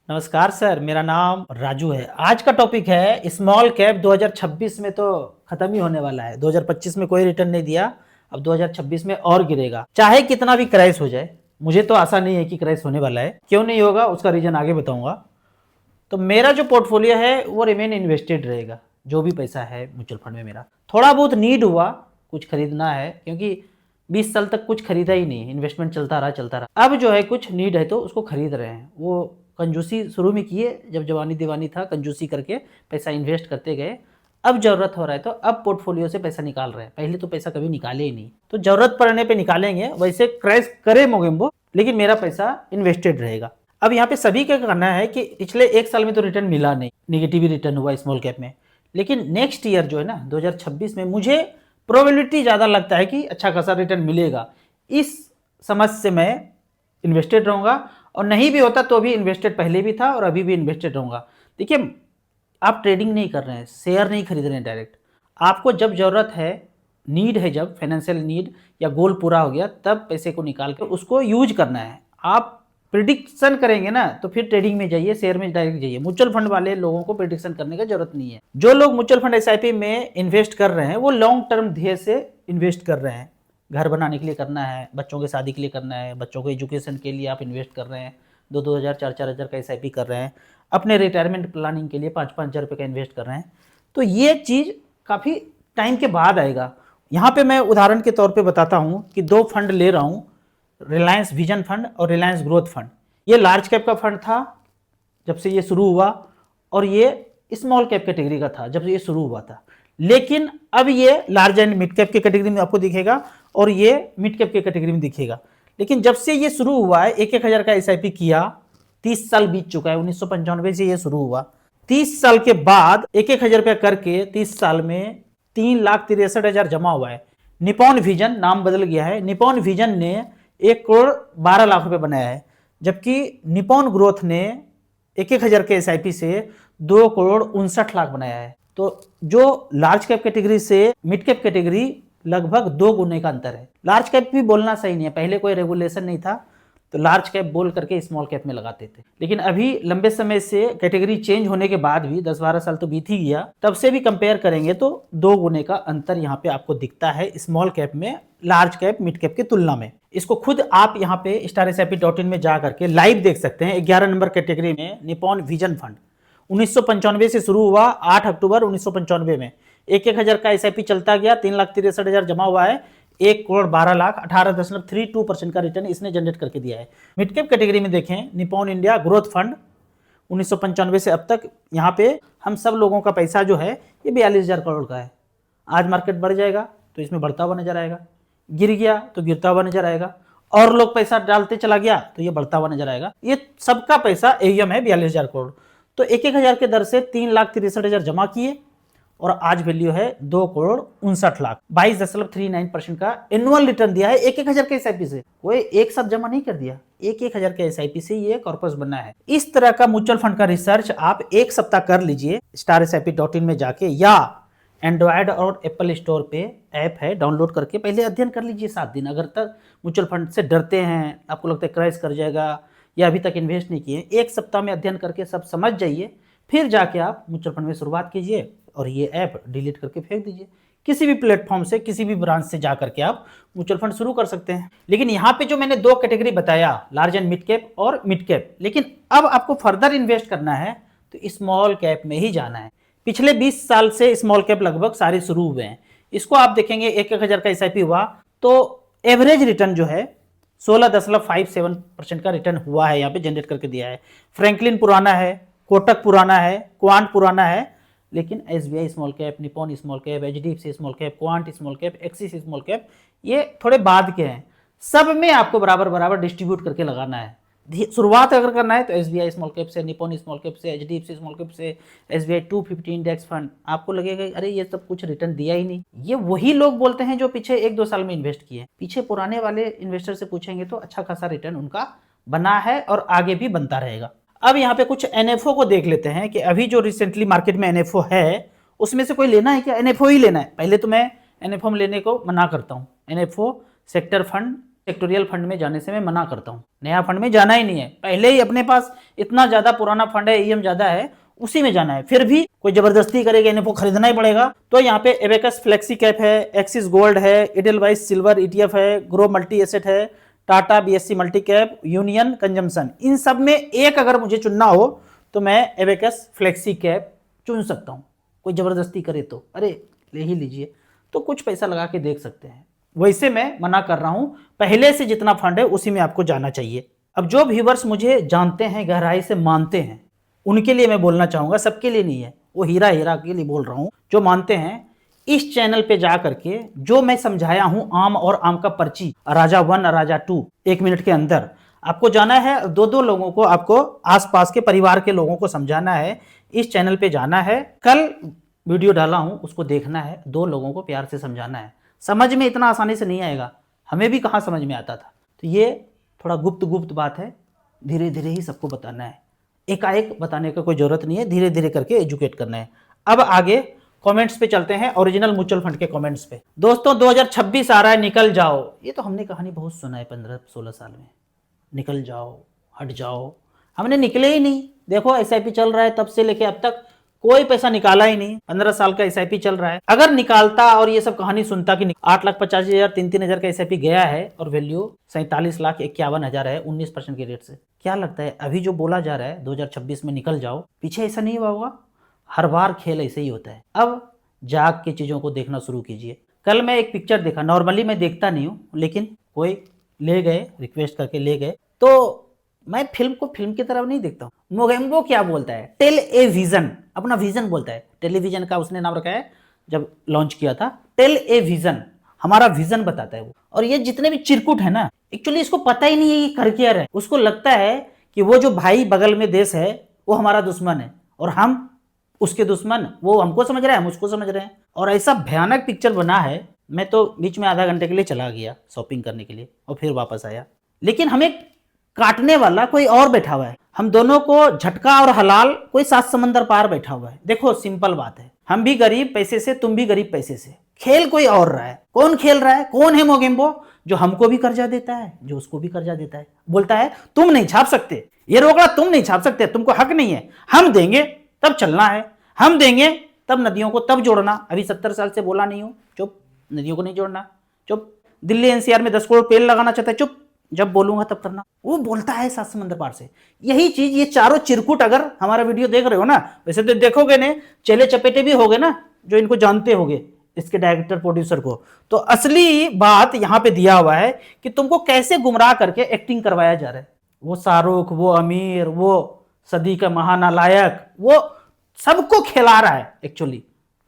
नमस्कार सर, मेरा नाम राजू है। आज का टॉपिक है स्मॉल कैप। 2026 में तो खत्म ही होने वाला है। 2025 में कोई रिटर्न नहीं दिया, अब 2026 में और गिरेगा, चाहे कितना भी क्राइस हो जाए। मुझे तो आशा नहीं है कि क्राइस होने वाला है। क्यों नहीं होगा उसका रीजन आगे बताऊंगा। तो मेरा जो पोर्टफोलियो है वो रिमेन इन्वेस्टेड रहेगा। जो भी पैसा है म्यूचुअल फंड में मेरा थोड़ा बहुत नीड हुआ कुछ खरीदना है, क्योंकि 20 साल तक कुछ खरीदा ही नहीं, इन्वेस्टमेंट चलता रहा। अब जो है कुछ नीड है तो उसको खरीद रहे हैं। वो कंजूसी शुरू में किए, जब जवानी दीवानी था कंजूसी करके पैसा इन्वेस्ट करते गए। अब जरूरत हो रहा है तो अब पोर्टफोलियो से पैसा निकाल रहे हैं। पहले तो पैसा कभी निकाले ही नहीं, तो जरूरत पड़ने पे निकालेंगे। वैसे क्रैश करे मोगेम्बो, लेकिन मेरा पैसा इन्वेस्टेड रहेगा। अब यहाँ पे सभी का कहना है कि पिछले एक साल में तो रिटर्न मिला नहीं, निगेटिव रिटर्न हुआ स्मॉल कैप में। लेकिन नेक्स्ट ईयर जो है ना 2026 में मुझे प्रोबेबिलिटी ज़्यादा लगता है कि अच्छा खासा रिटर्न मिलेगा। इस समझ से मैं इन्वेस्टेड रहूँगा, और नहीं भी होता तो भी इन्वेस्टेड पहले भी था और अभी भी इन्वेस्टेड रहूँगा। देखिए, आप ट्रेडिंग नहीं कर रहे हैं, शेयर नहीं खरीद रहे हैं डायरेक्ट। आपको जब ज़रूरत है, नीड है, जब फाइनेंशियल नीड या गोल पूरा हो गया, तब पैसे को निकाल कर उसको यूज करना है। आप प्रिडिक्शन करेंगे ना तो फिर ट्रेडिंग में जाइए, शेयर में डायरेक्ट जाइए। म्यूचुअल फंड वाले लोगों को प्रिडिक्शन करने की जरूरत नहीं है। जो लोग म्यूचुअल फंड एसआईपी में इन्वेस्ट कर रहे हैं वो लॉन्ग टर्म ध्येय से इन्वेस्ट कर रहे हैं। घर बनाने के लिए करना है, बच्चों की शादी के लिए करना है, बच्चों को एजुकेशन के लिए आप इन्वेस्ट कर रहे हैं, 2-2 हज़ार 4-4 हज़ार का एसआईपी कर रहे हैं, अपने रिटायरमेंट प्लानिंग के लिए 5-5 हज़ार रुपये का इन्वेस्ट कर रहे हैं। तो ये चीज़ काफ़ी टाइम के बाद आएगा। यहाँ पे मैं उदाहरण के तौर पे बताता हूँ कि 2 फंड ले रहा हूँ, रिलायंस विजन फंड और रिलायंस ग्रोथ फंड। ये लार्ज कैप का फंड था जब से ये शुरू हुआ, और ये स्मॉल कैप कैटेगरी का था जब से ये शुरू हुआ था। लेकिन अब ये लार्ज एंड मिड कैप की कैटेगरी में आपको दिखेगा, और ये मिड कैप की कैटेगरी में दिखेगा। लेकिन जब से ये शुरू हुआ है, 1-1 हज़ार का एसआईपी किया, 30 साल बीत चुका है। 1995 से ये शुरू हुआ। 30 साल के बाद 1-1 हज़ार रुपया करके 30 साल में 3,63,000 जमा हुआ है। निपॉन विजन नाम बदल गया है। निपॉन विजन ने 1,12,00,000 रुपए बनाया है, जबकि निपॉन ग्रोथ ने 1-1 हज़ार के एसआईपी से 2,59,00,000 बनाया है। तो जो लार्ज कैप कैटेगरी से मिड कैप कैटेगरी लगभग 2 गुने का अंतर है। लार्ज कैप भी बोलना सही नहीं है, पहले कोई रेगुलेशन नहीं था तो लार्ज कैप बोल करके स्मॉल कैप में लगाते थे। लेकिन अभी लंबे समय से कैटेगरी चेंज होने के बाद भी 10-12 साल तो बीत ही गया, तब से भी कंपेयर करेंगे तो 2 गुने का अंतर यहाँ पे आपको दिखता है स्मॉल कैप में लार्ज कैप मिड कैप की तुलना में। इसको खुद आप यहाँ पे StarSIP.in में जा करके लाइव देख सकते हैं। 11 नंबर कैटेगरी में निपॉन विजन फंड 1995 से शुरू हुआ, 8 अक्टूबर 1995 में 1-1 हज़ार का एसआईपी चलता गया, 3,63,000 जमा हुआ है, 1,12,00,000, 18.32% का रिटर्न इसने जनरेट करके दिया है। मिड कैप कैटेगरी में देखें, निपॉन इंडिया ग्रोथ फंड 1995 से अब तक यहाँ पे हम सब लोगों का पैसा जो है ये 42,000 करोड़ का है। आज मार्केट बढ़ जाएगा तो इसमें बढ़ता हुआ नजर आएगा, गिर गया तो गिरता हुआ नजर आएगा, और लोग पैसा डालते चला गया तो ये बढ़ता हुआ नजर आएगा। ये सबका पैसा एयूएम है 42,000 करोड़। तो 1-1 हज़ार के दर से 3,63,000 जमा किए, और आज वैल्यू है 2,59,00,000। 22.39% का एनुअल रिटर्न दिया है 1-1 हज़ार के एसआईपी से। कोई एक साथ जमा नहीं कर दिया, 1-1 हज़ार के एसआईपी से ये कॉर्पस बना है। इस तरह का म्यूचुअल फंड का रिसर्च आप 1 सप्ताह कर लीजिए StarSIP.in में जाके, या एंड्रॉयड और एप्पल स्टोर पे ऐप है, डाउनलोड करके पहले अध्ययन कर लीजिए 7 दिन। अगर तक म्यूचुअल फंड से डरते हैं, आपको लगता है क्रैश कर जाएगा या अभी तक इन्वेस्ट नहीं किए, 1 सप्ताह में अध्ययन करके सब समझ जाइए, फिर जाके आप म्यूचुअल फंड में शुरुआत कीजिए, और ये ऐप डिलीट करके फेंक दीजिए। किसी भी प्लेटफॉर्म से, किसी भी ब्रांच से जा करके आप म्यूचुअल फंड शुरू कर सकते हैं। लेकिन यहाँ पे जो मैंने 2 कैटेगरी बताया, लार्ज एंड मिड कैप और मिड कैप, लेकिन अब आपको फर्दर इन्वेस्ट करना है तो स्मॉल कैप में ही जाना है। पिछले 20 साल से स्मॉल कैप लगभग सारे शुरू हुए हैं। इसको आप देखेंगे 1-1 हज़ार का एसआईपी हुआ तो एवरेज रिटर्न जो है 16.57% का रिटर्न हुआ है, यहाँ पे जनरेट करके दिया है। फ्रैंकलिन पुराना है, कोटक पुराना है, क्वांट पुराना है, लेकिन SBI small cap, Nippon small cap, HDFC small cap, quant small cap, axis small cap, ये थोड़े बाद के हैं। सब में आपको बराबर बराबर डिस्ट्रीब्यूट करके लगाना है। शुरुआत अगर करना है तो एसबीआई स्मॉल कैप से, निपॉन स्मॉल कैप से, एचडीएफसी स्मॉल कैप से, एसबीआई 250 इंडेक्स फंड। आपको लगेगा अरे ये सब कुछ रिटर्न दिया ही नहीं। ये वही लोग बोलते हैं जो पीछे 1-2 साल में इन्वेस्ट किए। पीछे पुराने वाले इन्वेस्टर से पूछेंगे तो अच्छा खासा रिटर्न उनका बना है और आगे भी बनता रहेगा। अब यहाँ पे कुछ एनएफओ को देख लेते हैं कि अभी जो रिसेंटली मार्केट में एनएफओ है उसमें से कोई लेना है क्या? एनएफओ ही लेना है। पहले तो मैं एनएफओ में लेने को मना करता हूँ। NFO, sector fund, sectoral fund में जाने से मैं मना करता हूँ। नया फंड में जाना ही नहीं है। पहले ही अपने पास इतना ज्यादा पुराना फंड है, ईएम ज्यादा है, उसी में जाना है। फिर भी कोई जबरदस्ती करेगा इन्हें खरीदना ही पड़ेगा। तो यहाँ पे एबेकस फ्लेक्सी कैप है, एक्सिस गोल्ड है, एडेलवाइस सिल्वर ईटीएफ है, ग्रो मल्टी एसेट है, Tata BSC multi cap, Union consumption. इन सब में एक अगर मुझे चुनना हो तो मैं एबेकस फ्लेक्सी कैप चुन सकता हूँ। कोई जबरदस्ती करे तो अरे ले ही लीजिए, तो कुछ पैसा लगा के देख सकते हैं। वैसे मैं मना कर रहा हूं, पहले से जितना फंड है उसी में आपको जाना चाहिए। अब जो व्यूवर्स मुझे जानते हैं, गहराई से मानते हैं, उनके लिए मैं बोलना चाहूंगा, सबके लिए नहीं है, वो हीरा हीरा के लिए बोल रहा हूं। जो मानते हैं इस चैनल पे जा करके जो मैं समझाया हूं, आम और आम का पर्ची, राजा 1 राजा 2, 1 मिनट के अंदर आपको जाना है। 2-2 लोगों को, आपको आसपास के परिवार के लोगों को समझाना है। इस चैनल पे जाना है, कल वीडियो डाला हूं उसको देखना है, 2 लोगों को प्यार से समझाना है। समझ में इतना आसानी से नहीं आएगा, हमें भी कहाँ समझ में आता था। तो ये थोड़ा गुप्त गुप्त बात है, धीरे धीरे ही सबको बताना है। एकाएक बताने का कोई जरूरत नहीं है, धीरे धीरे करके एजुकेट करना है। अब आगे कमेंट्स पे चलते हैं, ओरिजिनल म्यूचुअल फंड के कमेंट्स पे। दोस्तों 2026 आ रहा है, निकल जाओ। ये तो हमने कहानी बहुत सुना है 15-16 साल में, निकल जाओ, हट जाओ। हमने निकले ही नहीं। देखो एसआईपी चल रहा है, तब से लेके अब तक कोई पैसा निकाला ही नहीं। 15 साल का एसआईपी चल रहा है। अगर निकालता और ये सब कहानी सुनता कि 8,50,000 3,000 का एसआईपी गया है और वैल्यू 47,51,000 है 19% के रेट से, क्या लगता है अभी जो बोला जा रहा है 2026 में निकल जाओ, पीछे ऐसा नहीं हुआ होगा? हर बार खेल ऐसे ही होता है। अब जाग के चीजों को देखना शुरू कीजिए। कल मैं एक पिक्चर देखा, नॉर्मली मैं देखता नहीं हूँ, लेकिन कोई ले गए, रिक्वेस्ट करके ले गए, तो मैं फिल्म को फिल्म की तरफ नहीं देखता हूँ। मोगेम्बो क्या बोलता है? टेल ए विजन, अपना विजन बोलता है। टेलीविजन का उसने नाम रखा है जब लॉन्च किया था, टेल ए विजन, हमारा विजन बताता है वो। और ये जितने भी चिरकुट है ना, एक्चुअली इसको पता ही नहीं है ये कर क्या रहे। उसको लगता है कि वो जो भाई बगल में देश है वो हमारा दुश्मन है और हम उसके दुश्मन, वो हमको समझ रहे हैं, हम उसको समझ रहे हैं। और ऐसा भयानक पिक्चर बना है, मैं तो बीच में आधा घंटे के लिए चला गया शॉपिंग करने के लिए और फिर वापस आया। लेकिन हमें काटने वाला कोई और बैठा हुआ है, हम दोनों को झटका और हलाल कोई 7 समंदर पार बैठा हुआ है। देखो सिंपल बात है, हम भी गरीब पैसे से, तुम भी गरीब पैसे से, खेल कोई और रहा है। कौन खेल रहा है? कौन है मोगेम्बो? जो हमको भी कर्जा देता है, जो उसको भी कर्जा देता है। बोलता है तुम नहीं छाप सकते, ये रोकड़ा तुम नहीं छाप सकते, तुमको हक नहीं है, हम देंगे तब चलना है, हम देंगे तब नदियों को तब जोड़ना। अभी 70 साल से बोला नहीं हूं, चुप, नदियों को नहीं जोड़ना, चुप। दिल्ली एनसीआर में 10 करोड़ पेड़ लगाना चाहता है, चुप, जब बोलूंगा तब करना। वो बोलता है 7 समंदर पार से। यही चीज, ये चारों चिरकुट अगर हमारा वीडियो देख रहे हो ना, वैसे तो देखोगे ने, चेले चपेटे भी होगे ना, जो इनको जानते होगे, इसके डायरेक्टर प्रोड्यूसर को, तो असली बात यहां पे दिया हुआ है कि तुमको कैसे गुमराह करके एक्टिंग करवाया जा रहा है। वो शाहरुख, वो अमीर, वो सदी का महानालायक, वो सबको खिला रहा है। एक्चुअली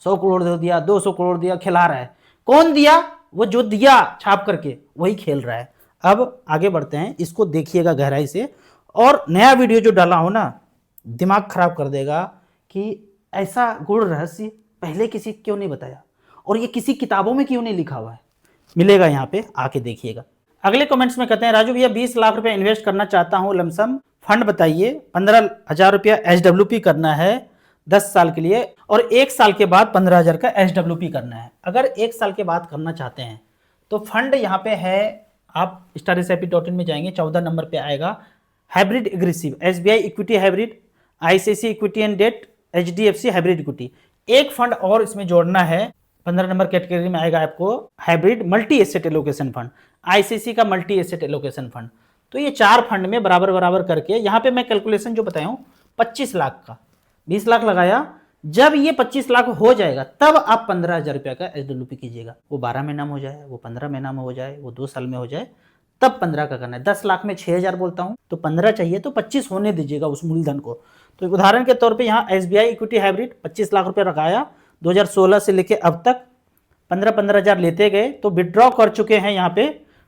100 करोड़ दे दिया, 200 करोड़ दिया, खिला रहा है। कौन दिया? वो जो दिया छाप करके वही खेल रहा है। अब आगे बढ़ते हैं, इसको देखिएगा गहराई से। और नया वीडियो जो डाला हो ना, दिमाग खराब कर देगा कि ऐसा गूढ़ रहस्य पहले किसी क्यों नहीं बताया और ये किसी किताबों में क्यों नहीं लिखा हुआ है। मिलेगा यहाँ पे, आके देखिएगा। अगले कमेंट्स में कहते हैं, राजू भैया 20 लाख रुपए इन्वेस्ट करना चाहता हूँ, लमसम फंड बताइए। 15,000 रुपया HWP करना है 10 साल के लिए और 1 साल के बाद 15,000 का HWP करना है। अगर 1 साल के बाद करना चाहते हैं तो फंड यहाँ पे है, आप starSIP.in में जाएंगे, 14 नंबर पे आएगा, hybrid aggressive, SBI equity hybrid, ICICI equity and debt, HDFC hybrid equity. एक फंड और इसमें जोड़ना है, 15 नंबर कैटेगरी में आएगा आपको hybrid multi asset allocation fund, ICICI का मल्टी एसेट एलोकेशन फंड। तो ये 4 फंड में बराबर बराबर करके, यहाँ पे मैं कैलकुलेशन जो बताया हूँ 25 लाख का, 20 लाख लगाया। जब ये 25 लाख हो जाएगा तब आप 15,000 रुपया का HWP कीजिएगा। वो 12 महीना में हो जाए, वो 15 महीना में हो जाए, वो 2 साल में हो जाए, तब 15 का करना है। 10 लाख में 6,000 बोलता हूं, तो 15 चाहिए तो 25 होने दीजिएगा उस मूलधन को। तो उदाहरण के तौर पे यहाँ SBI इक्विटी हाइब्रिड 25 लाख रुपये लगाया, 2016 से लेके अब तक 15,000 लेते गए, तो विड्रॉ कर चुके हैं यहाँ पे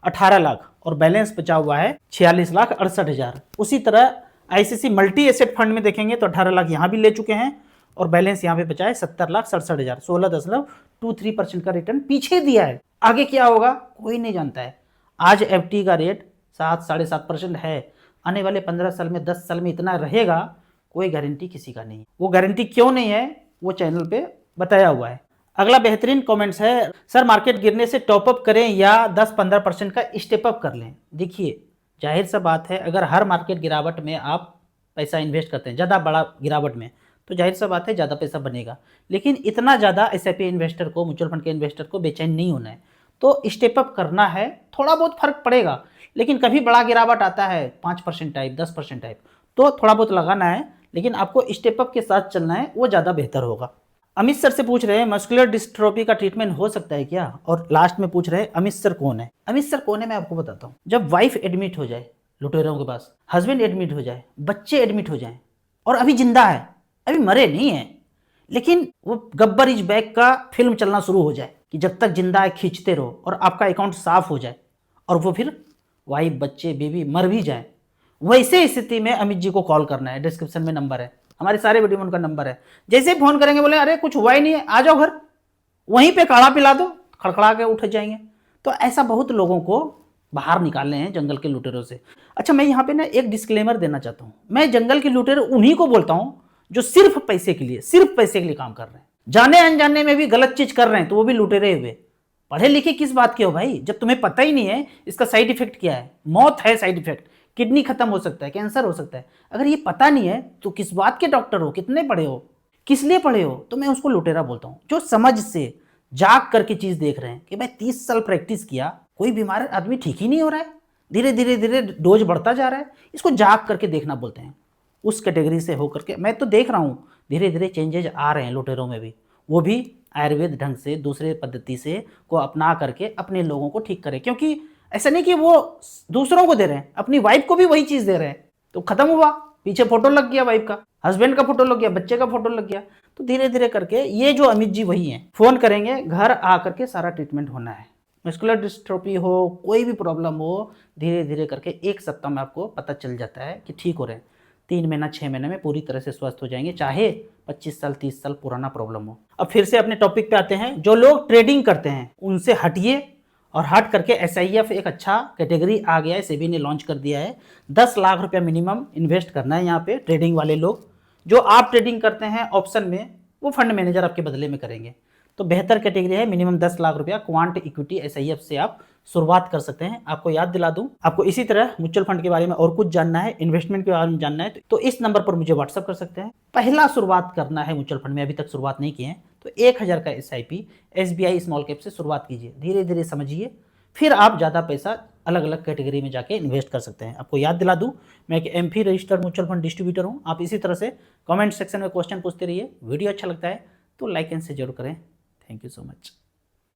18 लाख और बैलेंस बचा हुआ है 46,68,000। उसी तरह ICICI मल्टी एसेट फंड में देखेंगे तो 18 लाख यहाँ भी ले चुके हैं और बैलेंस यहाँ पे बचा है 70,67,000। 16.23% का रिटर्न पीछे दिया है। आगे क्या होगा कोई नहीं जानता है। आज FD का रेट 7-7.5% है, आने वाले 15 साल में 10 साल में इतना रहेगा, कोई गारंटी किसी का नहीं। वो गारंटी क्यों नहीं है वो चैनल पे बताया हुआ है। अगला बेहतरीन कमेंट्स है, सर मार्केट गिरने से टॉप अप करें या 10-15% का स्टेप अप कर लें। देखिए जाहिर सा बात है, अगर हर मार्केट गिरावट में आप पैसा इन्वेस्ट करते हैं, ज़्यादा बड़ा गिरावट में, तो जाहिर सा बात है ज़्यादा पैसा बनेगा। लेकिन इतना ज़्यादा एसआईपी इन्वेस्टर को, म्यूचुअल फंड के इन्वेस्टर को बेचैन नहीं होना है, तो स्टेप अप करना है। थोड़ा बहुत फर्क पड़ेगा, लेकिन कभी बड़ा गिरावट आता है 5% टाइप, 10% टाइप, तो थोड़ा बहुत लगाना है, लेकिन आपको स्टेप अप के साथ चलना है, वो ज़्यादा बेहतर होगा। अमित सर से पूछ रहे हैं मस्कुलर डिस्ट्रोफी का ट्रीटमेंट हो सकता है क्या, और लास्ट में पूछ रहे हैं अमित सर कौन है। अमित सर कौन है मैं आपको बताता हूँ। जब वाइफ एडमिट हो जाए लुटेरों के पास, हस्बैंड एडमिट हो जाए, बच्चे एडमिट हो जाए, और अभी जिंदा है, अभी मरे नहीं है, लेकिन वो गब्बर इज बैक का फिल्म चलना शुरू हो जाए कि जब तक जिंदा है खींचते रहो, और आपका अकाउंट साफ हो जाए, और वो फिर वाइफ बच्चे बीवी मर भी जाए, वैसे स्थिति में अमित जी को कॉल करना है। डिस्क्रिप्शन में नंबर है, हमारे सारे वीडियो में उनका नंबर है। जैसे फोन करेंगे, बोले अरे कुछ हुआ ही नहीं है, आ जाओ घर, वहीं पे काढ़ा पिला दो, खड़खड़ा के उठ जाएंगे। तो ऐसा बहुत लोगों को बाहर निकालने हैं जंगल के लुटेरों से। अच्छा, मैं यहाँ पे ना एक डिस्क्लेमर देना चाहता हूँ। मैं जंगल के लुटेरे उन्हीं को बोलता हूँ जो सिर्फ पैसे के लिए, सिर्फ पैसे के लिए काम कर रहे हैं, जाने अनजाने में भी गलत चीज कर रहे हैं, तो वो भी लुटेरे हुए। पढ़े लिखे किस बात के हो भाई, जब तुम्हें पता ही नहीं है इसका साइड इफेक्ट क्या है। मौत है साइड इफेक्ट, किडनी खत्म हो सकता है, कैंसर हो सकता है। अगर ये पता नहीं है तो किस बात के डॉक्टर हो, कितने पढ़े हो, किस लिए पढ़े हो, तो मैं उसको लुटेरा बोलता हूँ। जो समझ से जाग करके चीज देख रहे हैं कि भाई 30 साल प्रैक्टिस किया, कोई बीमार आदमी ठीक ही नहीं हो रहा है, धीरे धीरे धीरे डोज बढ़ता जा रहा है, इसको जाग करके देखना बोलते हैं। उस कैटेगरी से होकर के मैं तो देख रहा हूँ धीरे धीरे चेंजेज आ रहे हैं लुटेरों में भी। वो भी आयुर्वेद ढंग से, दूसरे पद्धति से को अपना करके अपने लोगों को ठीक करें। क्योंकि ऐसा नहीं कि वो दूसरों को दे रहे हैं, अपनी वाइफ को भी वही चीज दे रहे हैं, तो खत्म हुआ, पीछे फोटो लग गया वाइफ का, हस्बैंड का फोटो लग गया, बच्चे का फोटो लग गया। तो धीरे धीरे करके ये जो अमित जी वही हैं, फोन करेंगे घर आकर के सारा ट्रीटमेंट होना है। मस्कुलर डिस्ट्रोफी हो, कोई भी प्रॉब्लम हो, धीरे धीरे करके 1 सप्ताह में आपको पता चल जाता है कि ठीक हो रहे हैं। 3 महीना 6 महीने में पूरी तरह से स्वस्थ हो जाएंगे, चाहे 25 साल 30 साल पुराना प्रॉब्लम हो। अब फिर से अपने टॉपिक पे आते हैं। जो लोग ट्रेडिंग करते हैं उनसे हटिए, और हट करके SIF एक अच्छा कैटेगरी आ गया है, सेबी ने लॉन्च कर दिया है। 10 लाख रुपया मिनिमम इन्वेस्ट करना है यहाँ पे। ट्रेडिंग वाले लोग, जो आप ट्रेडिंग करते हैं ऑप्शन में, वो फंड मैनेजर आपके बदले में करेंगे। तो बेहतर कैटेगरी है, मिनिमम 10 लाख रुपया क्वांट इक्विटी SIF से आप शुरुआत कर सकते हैं। आपको याद दिला दूं, आपको इसी तरह म्यूचुअल फंड के बारे में और कुछ जानना है, इन्वेस्टमेंट के बारे में जानना है, तो इस नंबर पर मुझे व्हाट्सअप कर सकते हैं। पहला शुरुआत करना है म्यूचुअल फंड में, अभी तक शुरुआत नहीं किए हैं, तो 1000 का SIP SBI स्मॉल कैप से शुरुआत कीजिए, धीरे धीरे समझिए, फिर आप ज़्यादा पैसा अलग अलग कैटेगरी में जाके इन्वेस्ट कर सकते हैं। आपको याद दिला दूं, मैं एक MP registered mutual fund distributor हूं। आप इसी तरह से कमेंट सेक्शन में क्वेश्चन पूछते रहिए। वीडियो अच्छा लगता है तो लाइक एंड शेयर जरूर करें। Thank you so much.